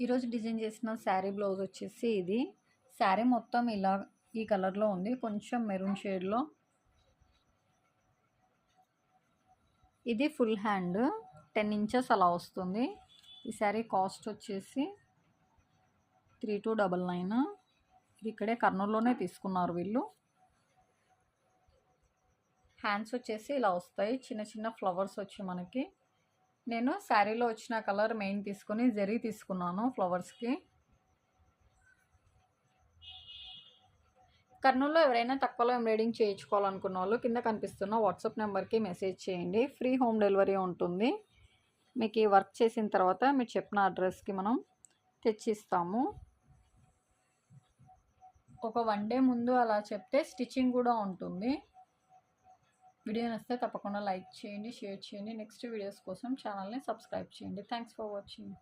ఈరోజు డిజైన్ చేసిన శారీ బ్లౌజ్ వచ్చేసి ఇది. శారీ మొత్తం ఇలా ఈ కలర్లో ఉంది, కొంచెం మెరూన్ షేడ్లో. ఇది ఫుల్ హ్యాండ్ 10 ఇంచెస్ అలా వస్తుంది. ఈ శారీ కాస్ట్ వచ్చేసి 3299. ఇది ఇక్కడే కర్నూలులోనే తీసుకున్నారు వీళ్ళు. హ్యాండ్స్ వచ్చేసి ఇలా వస్తాయి, చిన్న చిన్న ఫ్లవర్స్ వచ్చి మనకి. నేను శారీలో వచ్చిన కలర్ మెయిన్ తీసుకొని జరీ తీసుకున్నాను ఫ్లవర్స్కి. కర్నూలులో ఎవరైనా తక్కువలో ఎంబ్రాయిడింగ్ చేయించుకోవాలనుకున్న వాళ్ళు కింద కనిపిస్తున్న వాట్సాప్ నెంబర్కి మెసేజ్ చేయండి. ఫ్రీ హోమ్ డెలివరీ ఉంటుంది. మీకు ఈ వర్క్ చేసిన తర్వాత మీరు చెప్పిన అడ్రస్కి మనం తెచ్చిస్తాము. ఒక 1 డే ముందు అలా చెప్తే స్టిచ్చింగ్ కూడా ఉంటుంది. వీడియో నచ్చితే తప్పకుండా లైక్ చేయండి, షేర్ చేయండి. నెక్స్ట్ వీడియోస్ కోసం ఛానల్ని సబ్స్క్రైబ్ చేయండి. Thanks for watching.